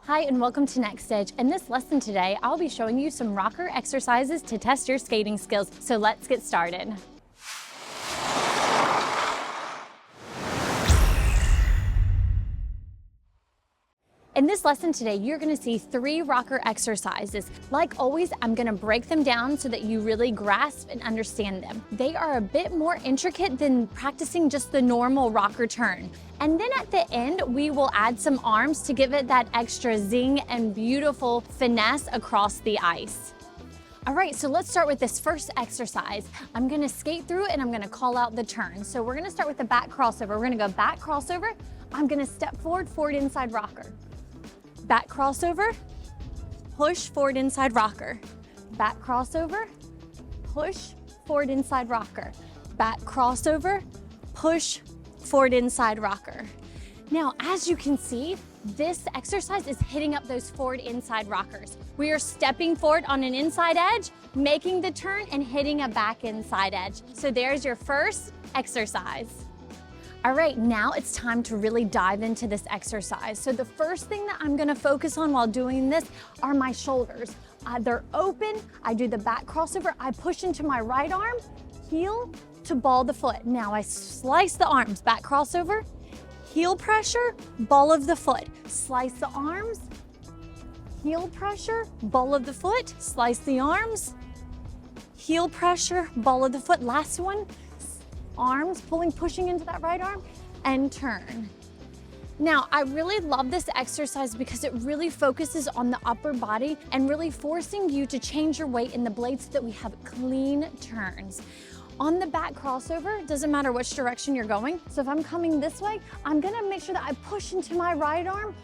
Hi and welcome to Next Edge. In this lesson today, I'll be showing you some rocker exercises to test your skating skills. So let's get started. In this lesson today, you're gonna see 3 rocker exercises. Like always, I'm gonna break them down so that you really grasp and understand them. They are a bit more intricate than practicing just the normal rocker turn. And then at the end, we will add some arms to give it that extra zing and beautiful finesse across the ice. All right, so let's start with this first exercise. I'm gonna skate through and I'm gonna call out the turn. So we're gonna start with the back crossover. We're gonna go back crossover. I'm gonna step forward, forward inside rocker. Back crossover, push, forward inside rocker. Back crossover, push, forward inside rocker. Back crossover, push, forward inside rocker. Now, as you can see, this exercise is hitting up those forward inside rockers. We are stepping forward on an inside edge, making the turn and hitting a back inside edge. So there's your first exercise. All right, now it's time to really dive into this exercise. So the first thing that I'm gonna focus on while doing this are my shoulders. They're open, I do the back crossover, I push into my right arm, heel to ball the foot. Now I slice the arms, back crossover, heel pressure, ball of the foot. Slice the arms, heel pressure, ball of the foot, slice the arms, heel pressure, ball of the foot. Last one. Arms, pulling, pushing into that right arm, and turn. Now, I really love this exercise because it really focuses on the upper body and really forcing you to change your weight in the blade so that we have clean turns. On the back crossover, it doesn't matter which direction you're going. So if I'm coming this way, I'm gonna make sure that I push into my right arm,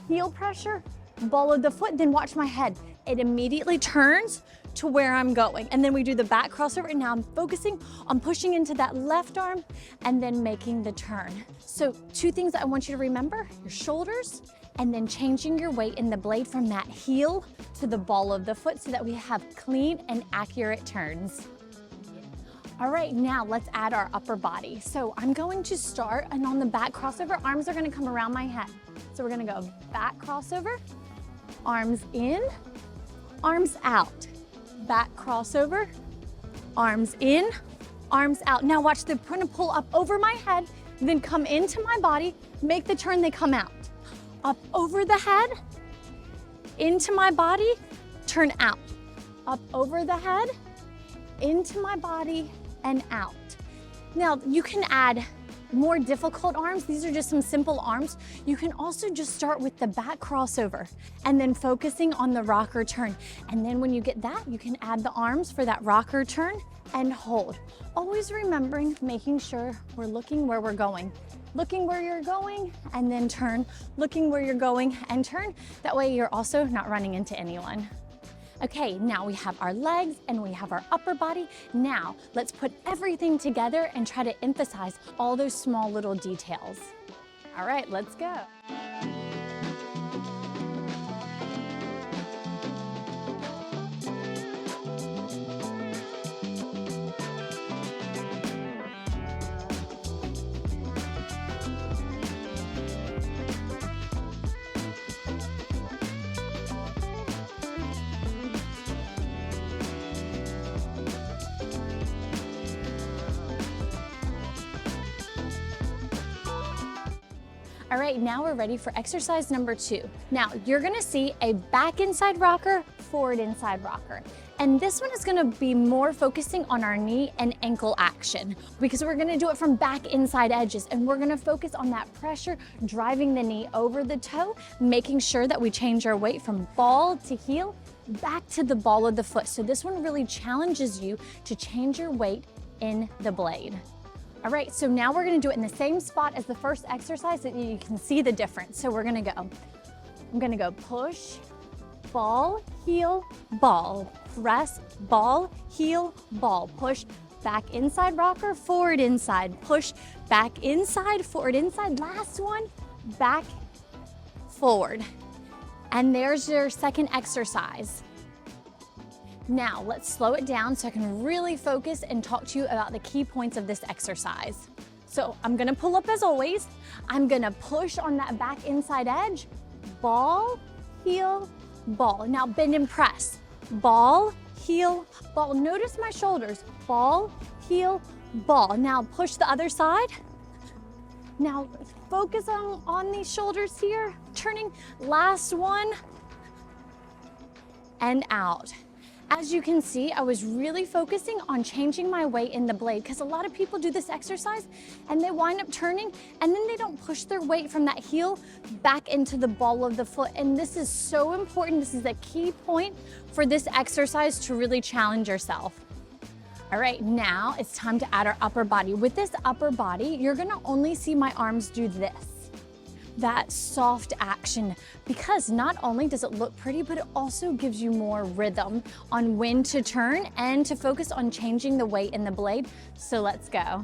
heel pressure, ball of the foot, then watch my head. It immediately turns to where I'm going. And then we do the back crossover, and now I'm focusing on pushing into that left arm and then making the turn. So 2 things that I want you to remember, your shoulders, and then changing your weight in the blade from that heel to the ball of the foot so that we have clean and accurate turns. All right, now let's add our upper body. So I'm going to start, and on the back crossover, arms are gonna come around my head. So we're gonna go back crossover, arms in, arms out. Back crossover, arms in, arms out. Now watch, they're gonna pull up over my head, then come into my body, make the turn, they come out. Up over the head, into my body, turn out. Up over the head, into my body, and out. Now you can add more difficult arms. These are just some simple arms. You can also just start with the back crossover and then focusing on the rocker turn. And then when you get that, you can add the arms for that rocker turn and hold. Always remembering, making sure we're looking where we're going. Looking where you're going and then turn. Looking where you're going and turn. That way you're also not running into anyone. Okay, now we have our legs and we have our upper body. Now, let's put everything together and try to emphasize all those small little details. All right, let's go. All right, now we're ready for exercise number 2. Now, you're gonna see a back inside rocker, forward inside rocker. And this one is gonna be more focusing on our knee and ankle action because we're gonna do it from back inside edges, and we're gonna focus on that pressure, driving the knee over the toe, making sure that we change our weight from ball to heel, back to the ball of the foot. So this one really challenges you to change your weight in the blade. All right, so now we're gonna do it in the same spot as the first exercise so that you can see the difference. So I'm gonna go push, ball, heel, ball, press, ball, heel, ball, push, back inside rocker, forward inside, push, back inside, forward inside. Last one, back, forward. And there's your second exercise. Now let's slow it down so I can really focus and talk to you about the key points of this exercise. So I'm gonna pull up as always. I'm gonna push on that back inside edge, ball, heel, ball. Now bend and press. Ball, heel, ball. Notice my shoulders. Ball, heel, ball. Now push the other side. Now focus on these shoulders here. Turning, last one, and out. As you can see, I was really focusing on changing my weight in the blade because a lot of people do this exercise and they wind up turning and then they don't push their weight from that heel back into the ball of the foot. And this is so important. This is a key point for this exercise to really challenge yourself. All right, now it's time to add our upper body. With this upper body, you're gonna only see my arms do this. That soft action, because not only does it look pretty, but it also gives you more rhythm on when to turn and to focus on changing the weight in the blade. So let's go.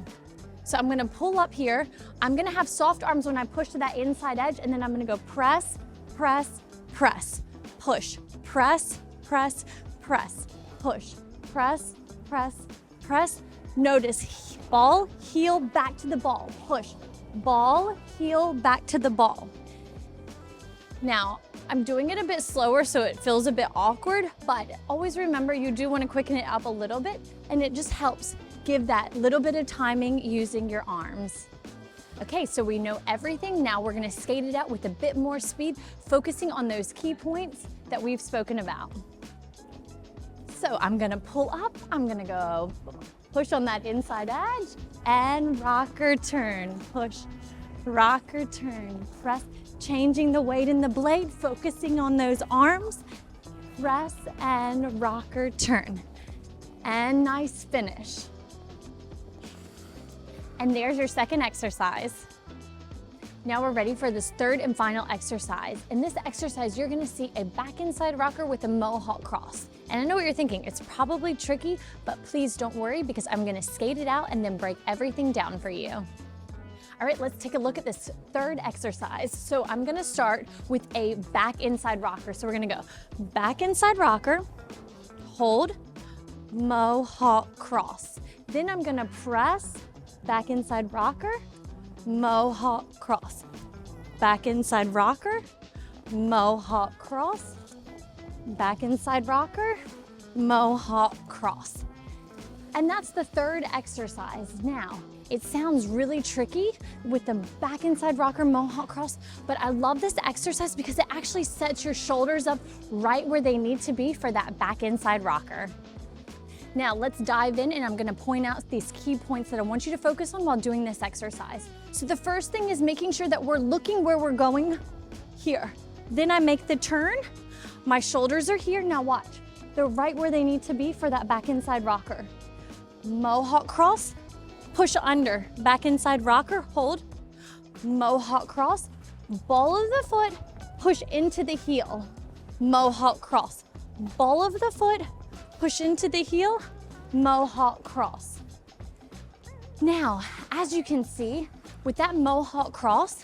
So I'm gonna pull up here. I'm gonna have soft arms when I push to that inside edge, and then I'm gonna go press, press, press, push, press, press, press, push, press, press, press. Notice ball, heel, back to the ball, push. Ball, heel, back to the ball. Now, I'm doing it a bit slower so it feels a bit awkward, but always remember you do want to quicken it up a little bit, and it just helps give that little bit of timing using your arms. Okay, so we know everything. Now we're going to skate it out with a bit more speed, focusing on those key points that we've spoken about. So I'm going to pull up, I'm going to go push on that inside edge and rocker turn, push, rocker turn, press, changing the weight in the blade, focusing on those arms, press and rocker turn. And nice finish. And there's your second exercise. Now we're ready for this third and final exercise. In this exercise, you're gonna see a back inside rocker with a Mohawk cross. And I know what you're thinking, it's probably tricky, but please don't worry because I'm gonna skate it out and then break everything down for you. All right, let's take a look at this third exercise. So I'm gonna start with a back inside rocker. So we're gonna go back inside rocker, hold, Mohawk cross. Then I'm gonna press, back inside rocker, Mohawk cross. Back inside rocker, Mohawk cross. Back inside rocker, Mohawk cross. And that's the third exercise. Now, it sounds really tricky with the back inside rocker Mohawk cross, but I love this exercise because it actually sets your shoulders up right where they need to be for that back inside rocker. Now let's dive in and I'm gonna point out these key points that I want you to focus on while doing this exercise. So the first thing is making sure that we're looking where we're going here. Then I make the turn, my shoulders are here, now watch. They're right where they need to be for that back inside rocker. Mohawk cross, push under, back inside rocker, hold, Mohawk cross, ball of the foot, push into the heel, Mohawk cross, ball of the foot, push into the heel, Mohawk cross. Now, as you can see, with that Mohawk cross,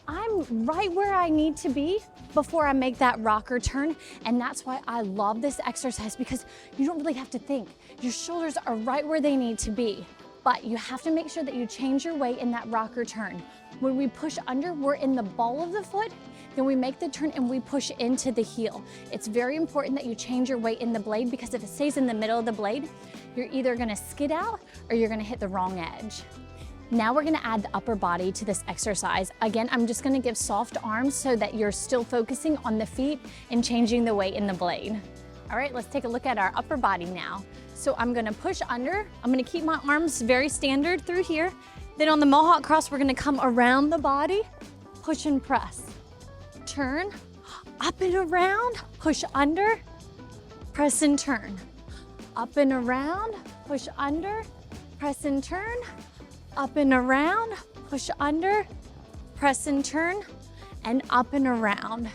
I'm right where I need to be before I make that rocker turn. And that's why I love this exercise because you don't really have to think. Your shoulders are right where they need to be, but you have to make sure that you change your weight in that rocker turn. When we push under, we're in the ball of the foot, then we make the turn and we push into the heel. It's very important that you change your weight in the blade because if it stays in the middle of the blade, you're either gonna skid out or you're gonna hit the wrong edge. Now we're gonna add the upper body to this exercise. Again, I'm just gonna give soft arms so that you're still focusing on the feet and changing the weight in the blade. All right, let's take a look at our upper body now. So I'm gonna push under, I'm gonna keep my arms very standard through here. Then on the Mohawk cross, we're gonna come around the body, push and press. Turn, up and around, push under, press and turn. Up and around, push under, press and turn. Up and around, push under, press and turn, and up and around.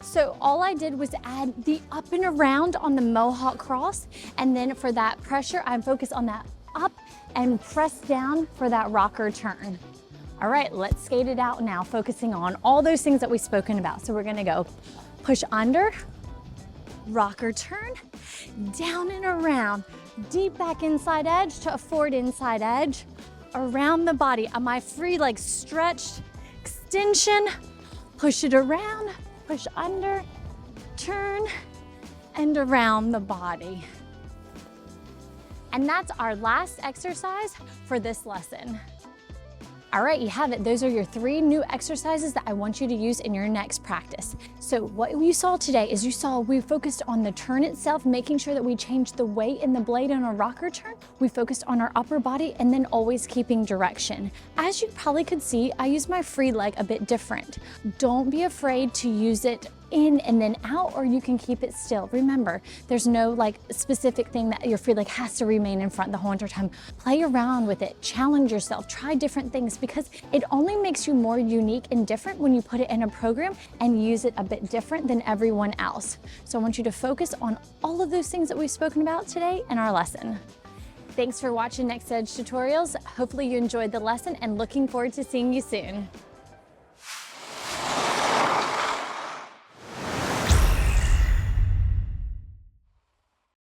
So all I did was add the up and around on the Mohawk cross, and then for that pressure, I'm focused on that up and press down for that rocker turn. All right, let's skate it out now, focusing on all those things that we've spoken about. So we're gonna go push under, rocker turn, down and around, deep back inside edge to a forward inside edge, around the body. Am I free, like stretched, extension, push it around, push under, turn, and around the body. And that's our last exercise for this lesson. All right, you have it. Those are your 3 new exercises that I want you to use in your next practice. So what you saw today is we focused on the turn itself, making sure that we changed the weight in the blade on a rocker turn. We focused on our upper body and then always keeping direction. As you probably could see, I use my free leg a bit different. Don't be afraid to use it in and then out, or you can keep it still. Remember, there's no like specific thing that your free leg has to remain in front the whole entire time. Play around with it, challenge yourself, try different things, because it only makes you more unique and different when you put it in a program and use it a bit different than everyone else. So I want you to focus on all of those things that we've spoken about today in our lesson. Thanks for watching Next Edge Tutorials. Hopefully you enjoyed the lesson and looking forward to seeing you soon.